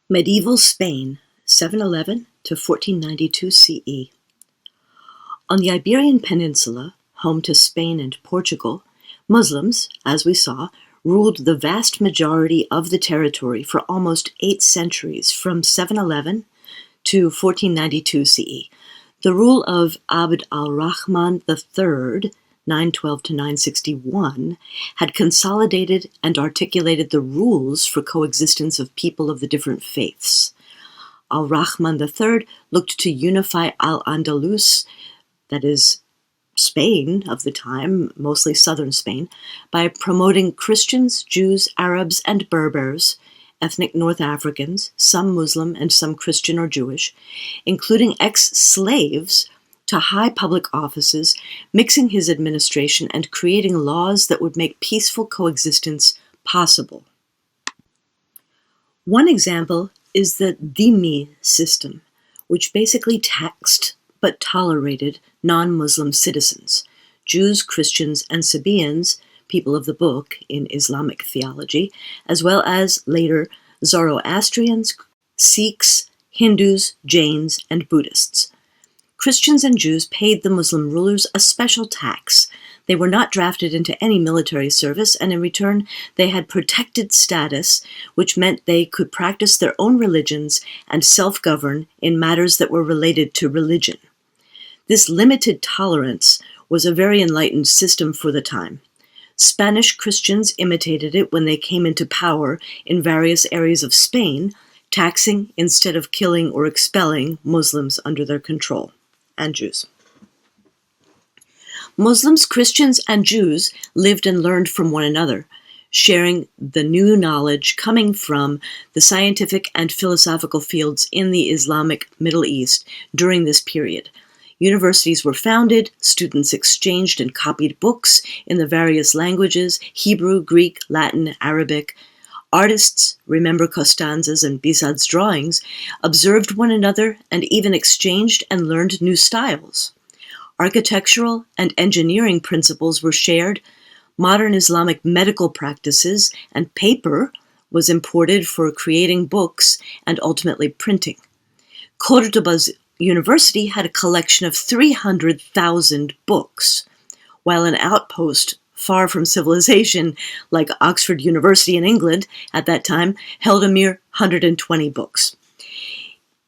Medieval Spain, 711 to 1492 CE. On the Iberian Peninsula, home to Spain and Portugal, Muslims, as we saw, ruled the vast majority of the territory for almost 8 centuries, from 711 to 1492 CE. The rule of Abd al-Rahman III, 912 to 961, had consolidated and articulated the rules for coexistence of people of the different faiths. Al-Rahman III looked to unify Al-Andalus, that is, Spain of the time, mostly southern Spain, by promoting Christians, Jews, Arabs, and Berbers, ethnic North Africans, some Muslim and some Christian or Jewish, including ex-slaves, to high public offices, mixing his administration and creating laws that would make peaceful coexistence possible. One example is the dhimmi system, which basically taxed but tolerated non-Muslim citizens, Jews, Christians, and Sabaeans, people of the book in Islamic theology, as well as later Zoroastrians, Sikhs, Hindus, Jains, and Buddhists. Christians and Jews paid the Muslim rulers a special tax. They were not drafted into any military service, and in return they had protected status, which meant they could practice their own religions and self-govern in matters that were related to religion. This limited tolerance was a very enlightened system for the time. Spanish Christians imitated it when they came into power in various areas of Spain, taxing instead of killing or expelling Muslims under their control, and Jews. Muslims, Christians, and Jews lived and learned from one another, sharing the new knowledge coming from the scientific and philosophical fields in the Islamic Middle East during this period. Universities were founded, students exchanged and copied books in the various languages, Hebrew, Greek, Latin, Arabic. Artists, remember Costanza's and Bisad's drawings, observed one another and even exchanged and learned new styles. Architectural and engineering principles were shared, modern Islamic medical practices and paper was imported for creating books and ultimately printing. Córdoba's university had a collection of 300,000 books, while an outpost far from civilization, like Oxford University in England at that time, held a mere 120 books.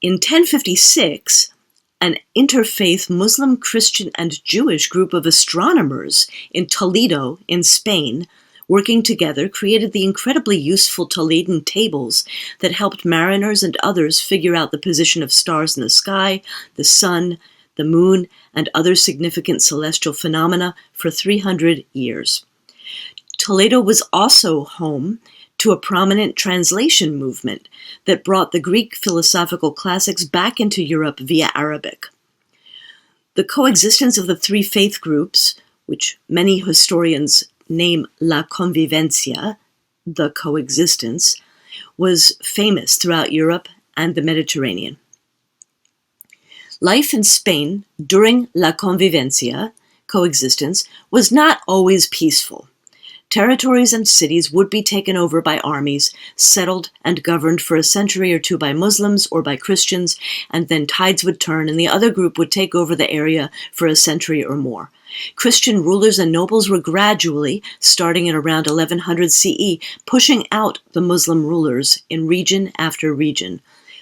In 1056, an interfaith Muslim, Christian, and Jewish group of astronomers in Toledo, in Spain, working together, created the incredibly useful Toledan tables that helped mariners and others figure out the position of stars in the sky, the sun, the moon, and other significant celestial phenomena for 300 years. Toledo was also home to a prominent translation movement that brought the Greek philosophical classics back into Europe via Arabic. The coexistence of the three faith groups, which many historians name La Convivencia, the coexistence, was famous throughout Europe and the Mediterranean. Life in Spain during La Convivencia, coexistence, was not always peaceful. Territories and cities would be taken over by armies, settled and governed for a century or two by Muslims or by Christians, and then tides would turn and the other group would take over the area for a century or more. Christian rulers and nobles were gradually, starting at around 1100 CE, pushing out the Muslim rulers in region after region.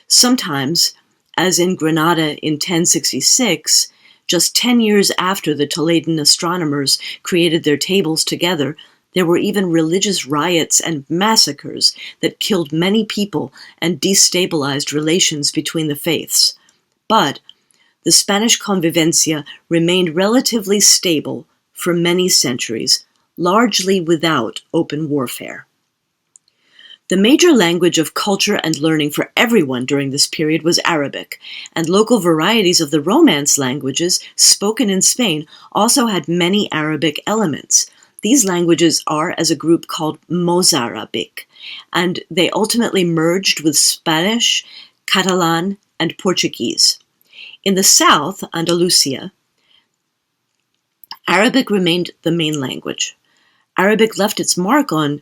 Sometimes, as in Granada in 1066, just 10 years after the Toledan astronomers created their tables together, there were even religious riots and massacres that killed many people and destabilized relations between the faiths. But the Spanish Convivencia remained relatively stable for many centuries, largely without open warfare. The major language of culture and learning for everyone during this period was Arabic, and local varieties of the Romance languages spoken in Spain also had many Arabic elements. These languages are, as a group, called Mozarabic, and they ultimately merged with Spanish, Catalan, and Portuguese. In the south, Andalusia, Arabic remained the main language. Arabic left its mark on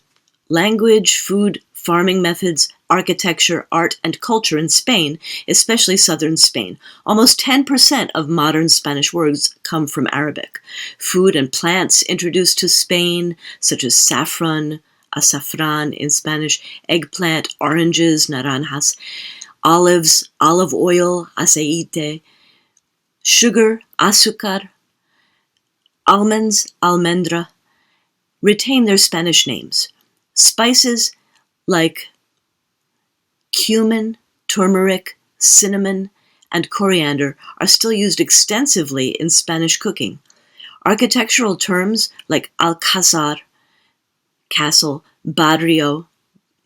language, food, farming methods, architecture, art, and culture in Spain, especially southern Spain. Almost 10% of modern Spanish words come from Arabic. Food and plants introduced to Spain, such as saffron, azafrán in Spanish, eggplant, oranges, naranjas, olives, olive oil, aceite, sugar, azúcar, almonds, almendra, retain their Spanish names. Spices like cumin, turmeric, cinnamon, and coriander are still used extensively in Spanish cooking. Architectural terms like alcázar, castle, barrio,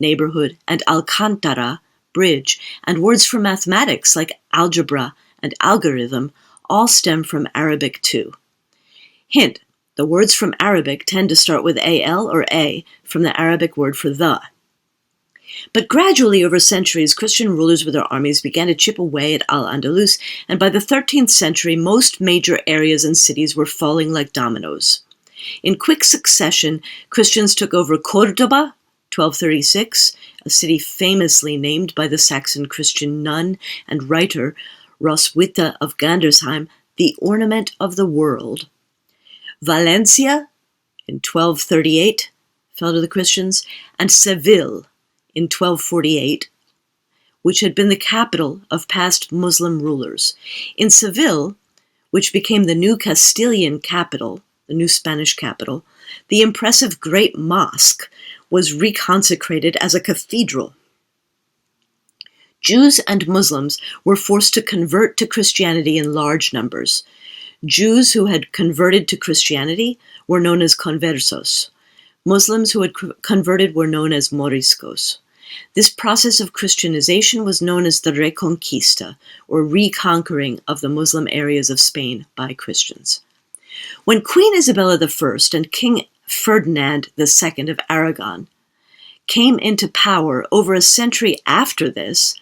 neighborhood, and alcántara, bridge, and words for mathematics like algebra and algorithm all stem from Arabic too. Hint: the words from Arabic tend to start with al or a from the Arabic word for the. But gradually over centuries, Christian rulers with their armies began to chip away at Al-Andalus, and by the 13th century, most major areas and cities were falling like dominoes. In quick succession, Christians took over Córdoba, 1236, a city famously named by the Saxon Christian nun and writer Roswitha of Gandersheim, the ornament of the world. Valencia, in 1238, fell to the Christians, and Seville, in 1248, which had been the capital of past Muslim rulers. In Seville, which became the new Castilian capital, the new Spanish capital, the impressive Great Mosque was reconsecrated as a cathedral. Jews and Muslims were forced to convert to Christianity in large numbers. Jews who had converted to Christianity were known as conversos. Muslims who had converted were known as moriscos. This process of Christianization was known as the Reconquista, or reconquering of the Muslim areas of Spain by Christians. When Queen Isabella I and King Ferdinand II of Aragon came into power over a century after this,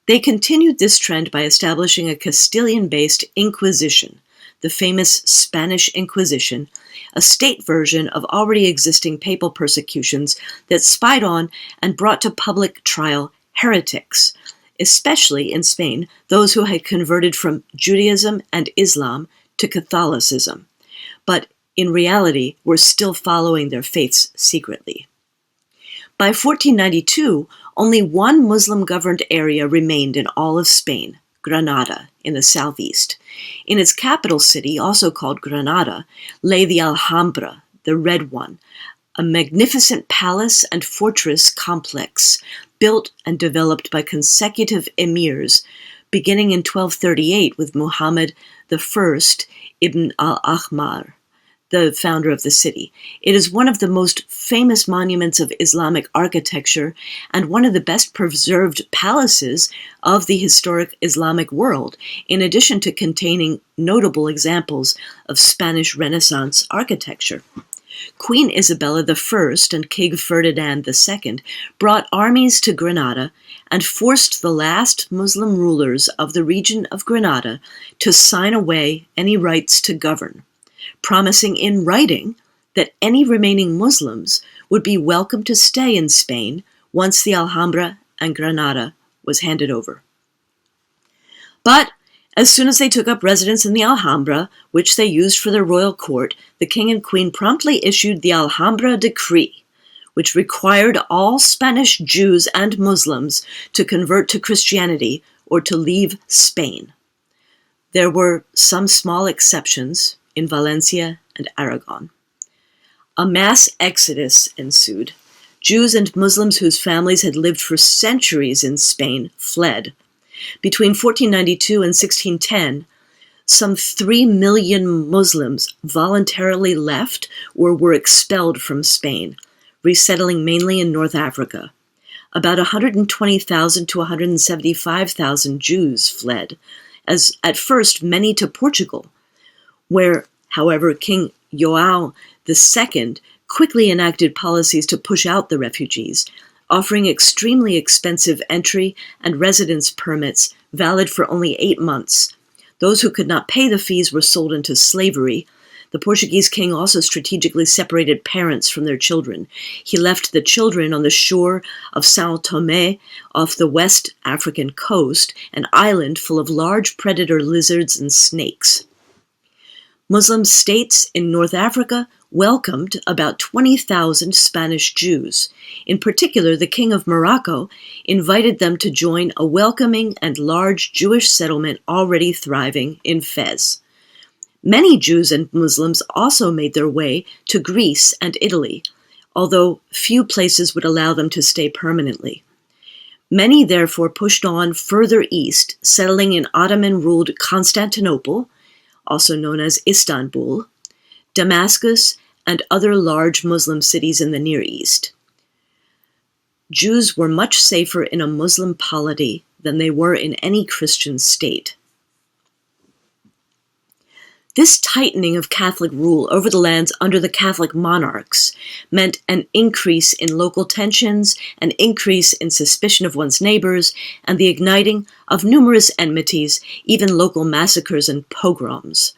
they continued this trend by establishing a Castilian-based Inquisition, the famous Spanish Inquisition, a state version of already existing papal persecutions that spied on and brought to public trial heretics, especially in Spain, those who had converted from Judaism and Islam to Catholicism, but in reality were still following their faiths secretly. By 1492, only one Muslim-governed area remained in all of Spain, Granada, in the southeast. In its capital city, also called Granada, lay the Alhambra, the Red One, a magnificent palace and fortress complex built and developed by consecutive emirs, beginning in 1238 with Muhammad I ibn al-Ahmar, the founder of the city. It is one of the most famous monuments of Islamic architecture and one of the best preserved palaces of the historic Islamic world, in addition to containing notable examples of Spanish Renaissance architecture. Queen Isabella I and King Ferdinand II brought armies to Granada and forced the last Muslim rulers of the region of Granada to sign away any rights to govern, promising in writing that any remaining Muslims would be welcome to stay in Spain once the Alhambra and Granada was handed over. But as soon as they took up residence in the Alhambra, which they used for their royal court, the king and queen promptly issued the Alhambra Decree, which required all Spanish Jews and Muslims to convert to Christianity or to leave Spain. There were some small exceptions in Valencia and Aragon. A mass exodus ensued. Jews and Muslims whose families had lived for centuries in Spain fled. Between 1492 and 1610, some 3 million Muslims voluntarily left or were expelled from Spain, resettling mainly in North Africa. About 120,000 to 175,000 Jews fled, as at first many to Portugal, where, however, King João II quickly enacted policies to push out the refugees, offering extremely expensive entry and residence permits valid for only 8 months. Those who could not pay the fees were sold into slavery. The Portuguese king also strategically separated parents from their children. He left the children on the shore of São Tomé off the West African coast, an island full of large predator lizards and snakes. Muslim states in North Africa welcomed about 20,000 Spanish Jews. In particular, the King of Morocco invited them to join a welcoming and large Jewish settlement already thriving in Fez. Many Jews and Muslims also made their way to Greece and Italy, although few places would allow them to stay permanently. Many therefore pushed on further east, settling in Ottoman-ruled Constantinople, also known as Istanbul, Damascus, and other large Muslim cities in the Near East. Jews were much safer in a Muslim polity than they were in any Christian state. This tightening of Catholic rule over the lands under the Catholic monarchs meant an increase in local tensions, an increase in suspicion of one's neighbors, and the igniting of numerous enmities, even local massacres and pogroms.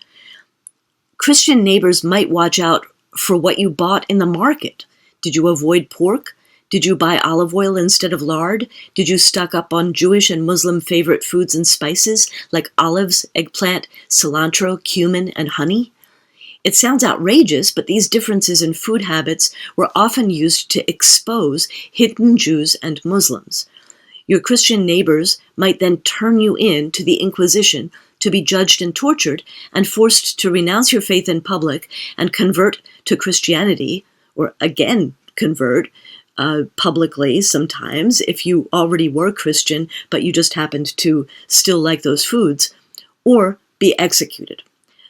Christian neighbors might watch out for what you bought in the market. Did you avoid pork? Did you buy olive oil instead of lard? Did you stock up on Jewish and Muslim favorite foods and spices like olives, eggplant, cilantro, cumin, and honey? It sounds outrageous, but these differences in food habits were often used to expose hidden Jews and Muslims. Your Christian neighbors might then turn you in to the Inquisition to be judged and tortured and forced to renounce your faith in public and convert to Christianity, or again convert, publicly sometimes, if you already were Christian, but you just happened to still like those foods, or be executed.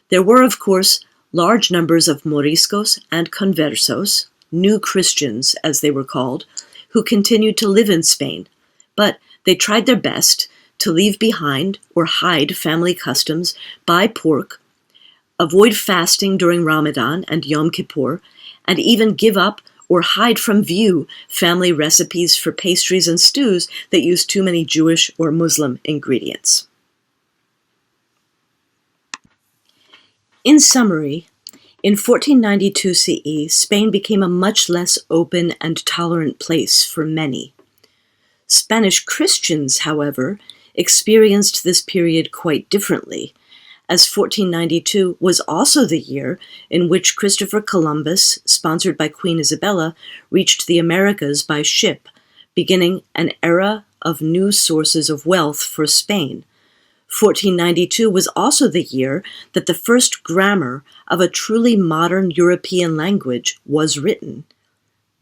There were, of course, large numbers of Moriscos and Conversos, new Christians as they were called, who continued to live in Spain, but they tried their best to leave behind or hide family customs, buy pork, avoid fasting during Ramadan and Yom Kippur, and even give up or hide from view family recipes for pastries and stews that use too many Jewish or Muslim ingredients. In summary, in 1492 CE, Spain became a much less open and tolerant place for many. Spanish Christians, however, experienced this period quite differently, as 1492 was also the year in which Christopher Columbus, sponsored by Queen Isabella, reached the Americas by ship, beginning an era of new sources of wealth for Spain. 1492 was also the year that the first grammar of a truly modern European language was written.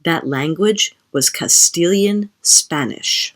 That language was Castilian Spanish.